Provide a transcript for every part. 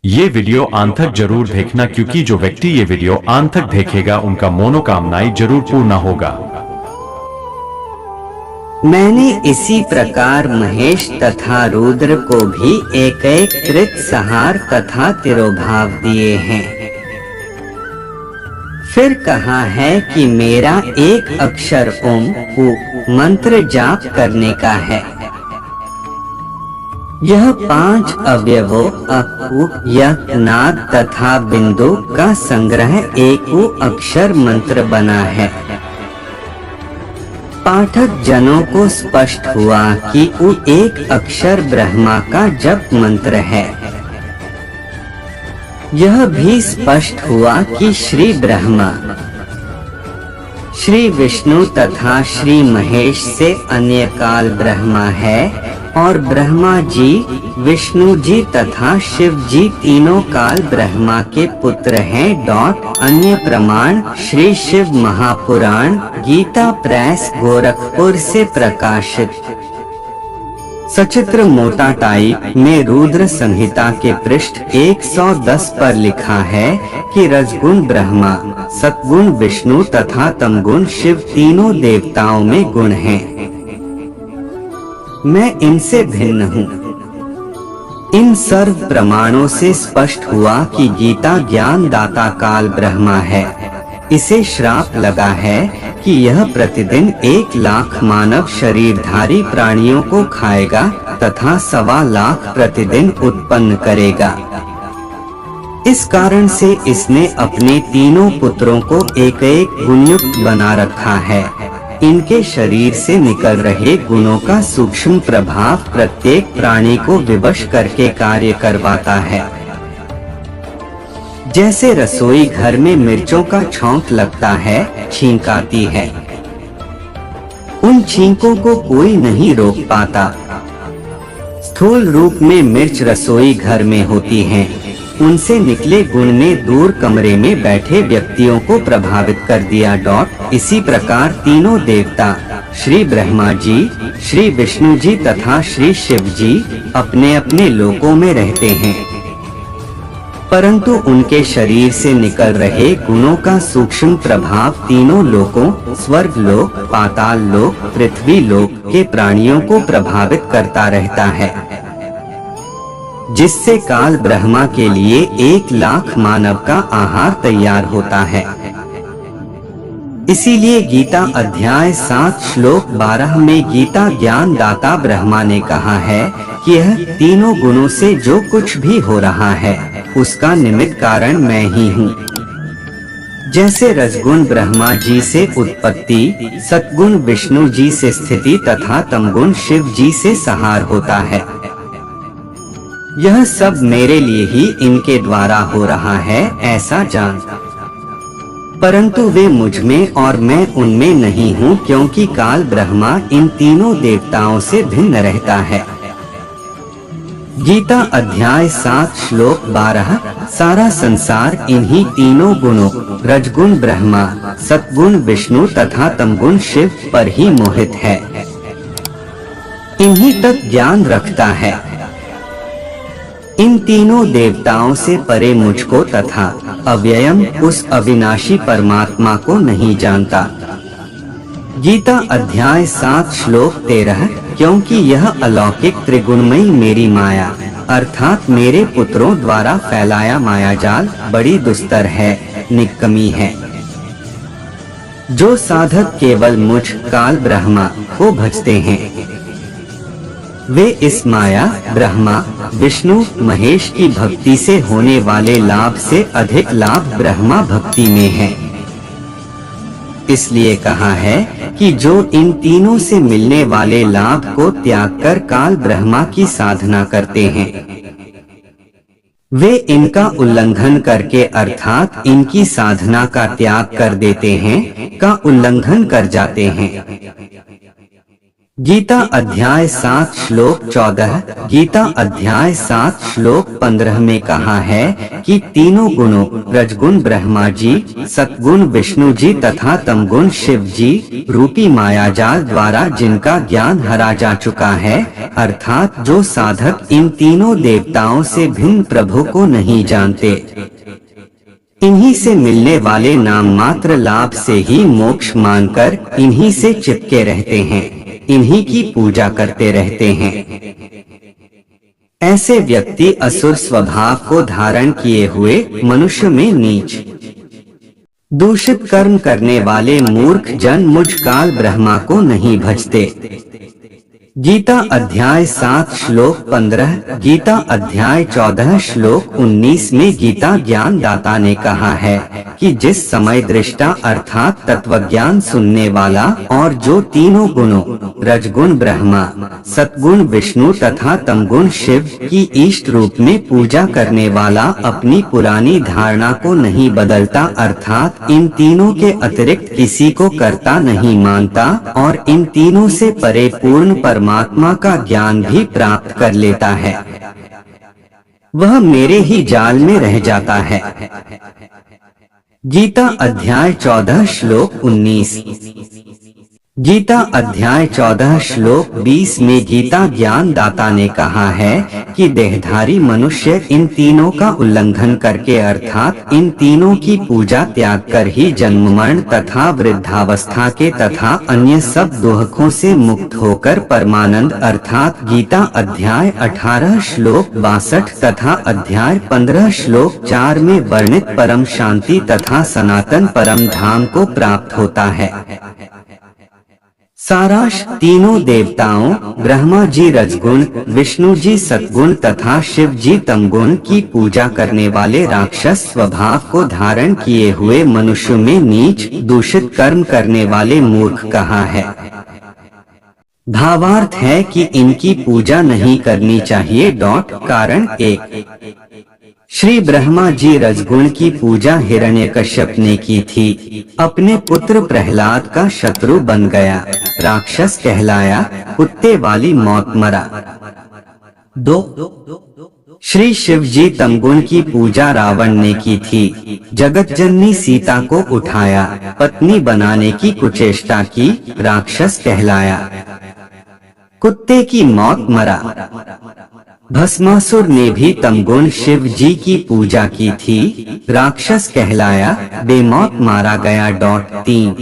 ये वीडियो अंत तक जरूर देखना, क्योंकि जो व्यक्ति ये वीडियो अंत तक देखेगा उनका मनोकामनाएं जरूर पूर्ण होगा। मैंने इसी प्रकार महेश तथा रुद्र को भी एक एक कृत संहार तथा तिरोभाव दिए हैं। फिर कहा है कि मेरा एक अक्षर ओम उ मंत्र जाप करने का है। यह 5 अवयवों अ उ य नाद तथा बिंदु का संग्रह एक उ अक्षर मंत्र बना है। पाठक जनों को स्पष्ट हुआ कि उ एक अक्षर ब्रह्मा का जप मंत्र है। यह भी स्पष्ट हुआ कि श्री ब्रह्मा, श्री विष्णु तथा श्री महेश से अन्य काल ब्रह्मा है और ब्रह्मा जी, विष्णु जी तथा शिव जी तीनों काल ब्रह्मा के पुत्र हैं। अन्य प्रमाण श्री शिव महापुराण, गीता प्रेस, गोरखपुर से प्रकाशित। सचित्र मोटा टाइप में रुद्र संहिता के पृष्ठ 110 पर लिखा है कि रजगुण ब्रह्मा, सतगुण विष्णु तथा तमगुण शिव तीनों देवताओं में गुण हैं। मैं इनसे भिन्न हूँ। इन सर्व प्रमाणों से स्पष्ट हुआ कि गीता ज्ञान दाता काल ब्रह्मा है। इसे श्राप लगा है कि यह प्रतिदिन 1 लाख मानव शरीरधारी प्राणियों को खाएगा तथा 1.25 लाख प्रतिदिन उत्पन्न करेगा। इस कारण से इसने अपने तीनों पुत्रों को एक एक गुणयुक्त बना रखा है। इनके शरीर से निकल रहे गुणों का सूक्ष्म प्रभाव प्रत्येक प्राणी को विवश करके कार्य करवाता है। जैसे रसोई घर में मिर्चों का छौंक लगता है, छींक आती है। उन छींकों को कोई नहीं रोक पाता। स्थूल रूप में मिर्च रसोई घर में होती हैं। उनसे निकले गुण ने दूर कमरे में बैठे व्यक्तियों को प्रभावित कर दिया। इसी प्रकार तीनों देवता श्री ब्रह्मा जी, श्री विष्णु जी तथा श्री शिव जी अपने अपने लोकों में रहते हैं, परंतु उनके शरीर से निकल रहे गुणों का सूक्ष्म प्रभाव तीनों लोकों, स्वर्ग लोक, पाताल लोक, पृथ्वी लोक के प्राणियों को प्रभावित करता रहता है, जिससे काल ब्रह्मा के लिए 1 लाख मानव का आहार तैयार होता है। इसीलिए गीता अध्याय 7 श्लोक 12 में गीता ज्ञान दाता ब्रह्मा ने कहा है कि यह तीनों गुणों से जो कुछ भी हो रहा है उसका निमित्त कारण मैं ही हूँ। जैसे रजगुण ब्रह्मा जी से उत्पत्ति, सतगुण विष्णु जी से स्थिति तथा तमगुण शिव जी से संहार होता है, यह सब मेरे लिए ही इनके द्वारा हो रहा है, ऐसा जान। परंतु वे मुझ में और मैं उनमें नहीं हूँ, क्योंकि काल ब्रह्मा इन तीनों देवताओं से भिन्न रहता है। गीता अध्याय 7 श्लोक 12, सारा संसार इन्हीं तीनों गुणों रजगुण ब्रह्मा, सतगुण विष्णु तथा तमगुण शिव पर ही मोहित है, इन्हीं तक ज्ञान रखता है। इन तीनों देवताओं से परे मुझको तथा अव्ययम उस अविनाशी परमात्मा को नहीं जानता। गीता अध्याय 7 श्लोक 13, क्योंकि यह अलौकिक त्रिगुणमयी मेरी माया अर्थात मेरे पुत्रों द्वारा फैलाया मायाजाल बड़ी दुस्तर है, निक्कमी है। जो साधक केवल मुझ काल ब्रह्मा को भजते हैं, वे इस माया ब्रह्मा, विष्णु, महेश की भक्ति से होने वाले लाभ से अधिक लाभ ब्रह्मा भक्ति में है। इसलिए कहा है कि जो इन तीनों से मिलने वाले लाभ को त्याग कर काल ब्रह्मा की साधना करते हैं, वे इनका उल्लंघन करके अर्थात इनकी साधना का त्याग कर देते हैं, का उल्लंघन कर जाते हैं। गीता अध्याय 7 श्लोक 14, गीता अध्याय 7 श्लोक 15 में कहा है कि तीनों गुणों रजगुण ब्रह्मा जी, सतगुण विष्णु जी तथा तमगुण शिव जी रूपी मायाजाल द्वारा जिनका ज्ञान हरा जा चुका है, अर्थात जो साधक इन तीनों देवताओं से भिन्न प्रभु को नहीं जानते, इन्हीं से मिलने वाले नाम मात्र लाभ से ही मोक्ष मानकर इन्हीं से चिपके रहते हैं, इन्हीं की पूजा करते रहते हैं। ऐसे व्यक्ति असुर स्वभाव को धारण किए हुए मनुष्य में नीच दूषित कर्म करने वाले मूर्ख जन मुझ काल ब्रह्मा को नहीं भजते। गीता अध्याय 7 श्लोक 15, गीता अध्याय 14 श्लोक 19 में गीता ज्ञान दाता ने कहा है कि जिस समय दृष्टा अर्थात तत्वज्ञान सुनने वाला और जो तीनों गुणों रजगुण ब्रह्मा, सतगुण विष्णु तथा तमगुण शिव की इष्ट रूप में पूजा करने वाला अपनी पुरानी धारणा को नहीं बदलता, अर्थात इन तीनों के अतिरिक्त किसी को कर्ता नहीं मानता और इन तीनों से परे पूर्ण परमात्मा का ज्ञान भी प्राप्त कर लेता है, वह मेरे ही जाल में रह जाता है। गीता अध्याय 14 श्लोक 19, गीता अध्याय 14 श्लोक 20 में गीता ज्ञान दाता ने कहा है कि देहधारी मनुष्य इन तीनों का उल्लंघन करके अर्थात इन तीनों की पूजा त्याग कर ही जन्म मरण तथा वृद्धावस्था के तथा अन्य सब दुखों से मुक्त होकर परमानंद अर्थात गीता अध्याय 18 श्लोक 62 तथा अध्याय 15 श्लोक 4 में वर्णित परम शांति तथा सनातन परम धाम को प्राप्त होता है। सारांश, तीनों देवताओं ब्रह्मा जी रजगुण, विष्णु जी सतगुण तथा शिव जी तमगुण की पूजा करने वाले राक्षस स्वभाव को धारण किए हुए मनुष्य में नीच दूषित कर्म करने वाले मूर्ख कहा है। भावार्थ है कि इनकी पूजा नहीं करनी चाहिए। कारण 1, श्री ब्रह्मा जी रजगुण की पूजा हिरण्यकश्यप ने की थी, अपने पुत्र प्रहलाद का शत्रु बन गया, राक्षस कहलाया, कुत्ते वाली मौत मरा। 2, श्री शिव जी तमगुण की पूजा रावण ने की थी, जगत जननी सीता को उठाया, पत्नी बनाने की कुचेष्टा की, राक्षस कहलाया, कुत्ते की मौत मरा। भस्मासुर ने भी तमगुण शिव जी की पूजा की थी, राक्षस कहलाया, बेमौत मारा गया। 3,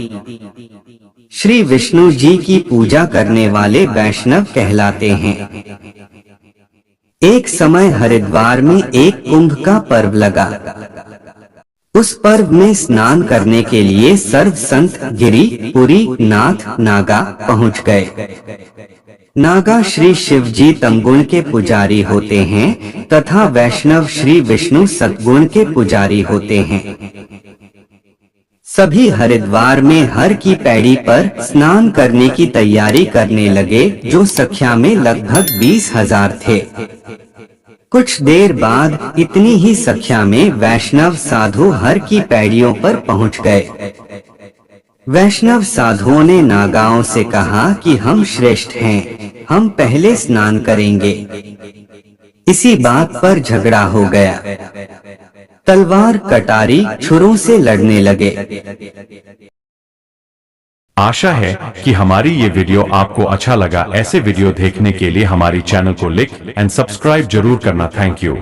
श्री विष्णु जी की पूजा करने वाले वैष्णव कहलाते हैं। एक समय हरिद्वार में एक कुंभ का पर्व लगा। उस पर्व में स्नान करने के लिए सर्व संत गिरि, पुरी, नाथ, नागा पहुंच गए। नागा श्री शिव जी तमगुण के पुजारी होते हैं तथा वैष्णव श्री विष्णु सतगुण के पुजारी होते हैं। सभी हरिद्वार में हर की पैड़ी पर स्नान करने की तैयारी करने लगे, जो संख्या में लगभग 20,000 थे। कुछ देर बाद इतनी ही संख्या में वैष्णव साधु हर की पैड़ियों पर पहुंच गए। वैष्णव साधुओं ने नागाओं से कहा कि हम श्रेष्ठ हैं, हम पहले स्नान करेंगे। इसी बात पर झगड़ा हो गया, तलवार कटारी छुरों से लड़ने लगे। आशा है कि हमारी ये वीडियो आपको अच्छा लगा। ऐसे वीडियो देखने के लिए हमारी चैनल को लाइक एंड सब्सक्राइब जरूर करना। Thank you.